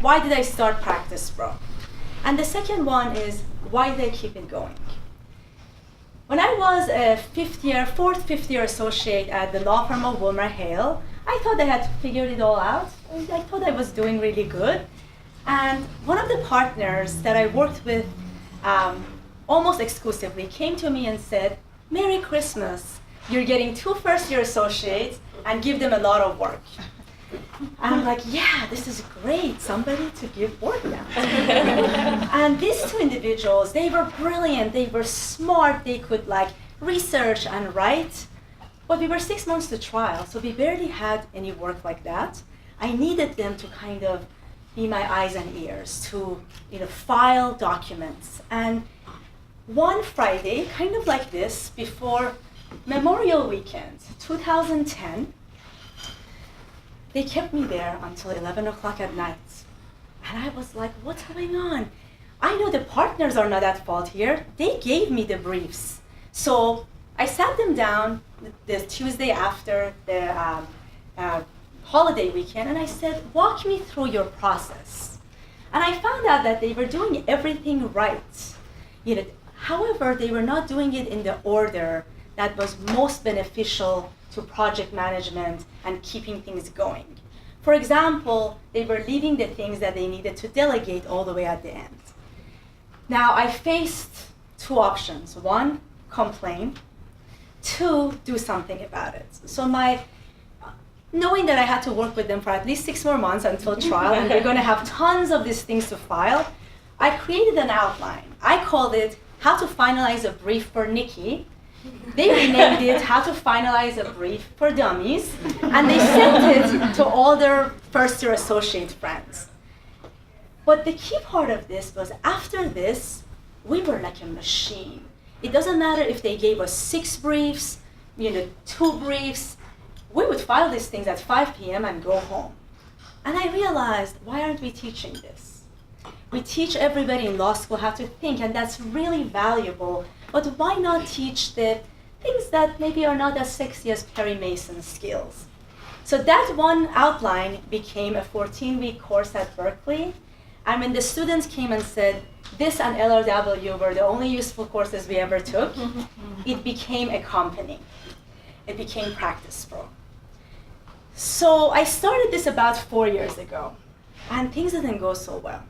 why did I start PracticePro? And the second one is, why did I keep it going? When I was a fourth, fifth year associate at the law firm of WilmerHale, I thought I had figured it all out. I thought I was doing really good. And one of the partners that I worked with almost exclusively came to me and said, Merry Christmas, you're getting 2 first-year associates and give them a lot of work. And I'm like, yeah, this is great, somebody to give work now. And these 2 individuals, they were brilliant, they were smart, they could research and write. But we were 6 months to trial, so we barely had any work like that. I needed them to kind of be my eyes and ears, to file documents. And one Friday, kind of like this, before Memorial Weekend, 2010, they kept me there until 11 o'clock at night. And I was like, what's going on? I know the partners are not at fault here. They gave me the briefs. So I sat them down the Tuesday after the holiday weekend, and I said, walk me through your process. And I found out that they were doing everything right. However, they were not doing it in the order that was most beneficial to project management and keeping things going. For example, they were leaving the things that they needed to delegate all the way at the end. Now, I faced 2 options. 1, complain. 2, do something about it. So knowing that I had to work with them for at least 6 more months until trial, and they're going to have tons of these things to file, I created an outline. I called it How to Finalize a Brief for Niki. They renamed it How to Finalize a Brief for Dummies, and they sent it to all their first-year associate friends. But the key part of this was, after this, we were like a machine. It doesn't matter if they gave us 6 briefs, 2 briefs. We would file these things at 5 p.m. and go home. And I realized, why aren't we teaching this? We teach everybody in law school how to think, and that's really valuable. But why not teach the things that maybe are not as sexy as Perry Mason's skills? So that one outline became a 14-week course at Berkeley. And when the students came and said, this and LRW were the only useful courses we ever took, it became a company. It became PracticePro. So I started this about 4 years ago, and things didn't go so well.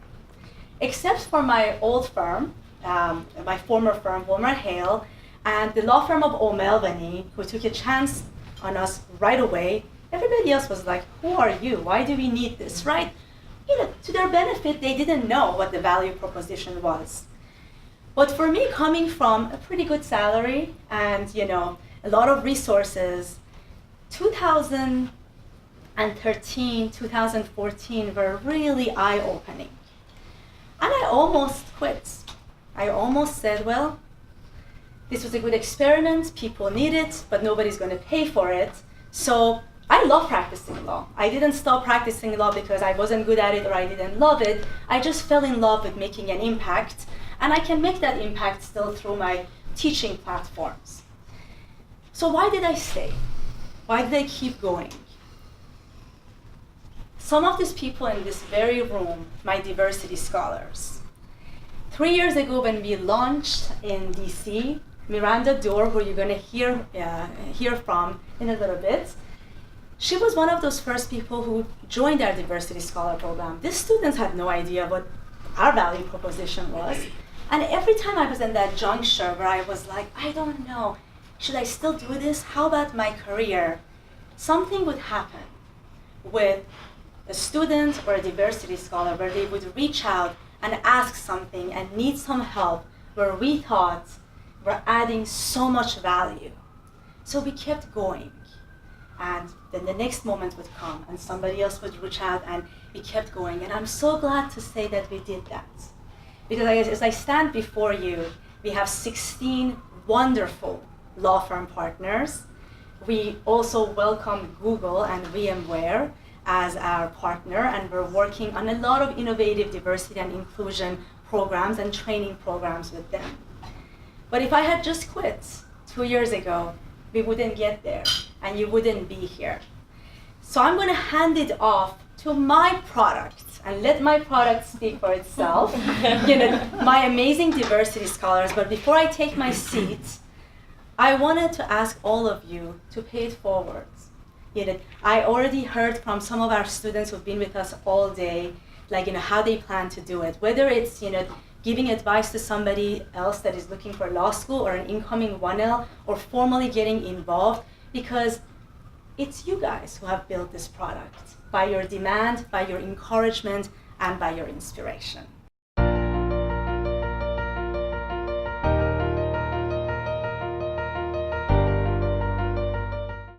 Except for my old firm, my former firm, WilmerHale, and the law firm of O'Melveny, who took a chance on us right away. Everybody else was like, who are you? Why do we need this, right? To their benefit, they didn't know what the value proposition was. But for me, coming from a pretty good salary and a lot of resources, 2013, 2014 were really eye-opening. And I almost quit. I almost said, well, this was a good experiment, people need it, but nobody's going to pay for it. So I love practicing law. I didn't stop practicing law because I wasn't good at it or I didn't love it. I just fell in love with making an impact, and I can make that impact still through my teaching platforms. So why did I stay? Why did I keep going? Some of these people in this very room, my diversity scholars. 3 years ago when we launched in DC, Miranda Dorr, who you're going to hear from in a little bit, she was one of those first people who joined our diversity scholar program. These students had no idea what our value proposition was. And every time I was in that juncture where I was like, I don't know, should I still do this? How about my career? Something would happen with a student or a diversity scholar where they would reach out and ask something and need some help, where we thought we're adding so much value. So we kept going. And then the next moment would come and somebody else would reach out, and we kept going. And I'm so glad to say that we did that. Because as I stand before you, we have 16 wonderful law firm partners. We also welcome Google and VMware as our partner, and we're working on a lot of innovative diversity and inclusion programs and training programs with them. But if I had just quit 2 years ago, we wouldn't get there, and you wouldn't be here. So I'm going to hand it off to my product. and let my product speak for itself. My amazing diversity scholars. But before I take my seat, I wanted to ask all of you to pay it forward. I already heard from some of our students who've been with us all day, how they plan to do it. Whether it's, giving advice to somebody else that is looking for law school or an incoming 1L, or formally getting involved, because it's you guys who have built this product by your demand, by your encouragement, and by your inspiration.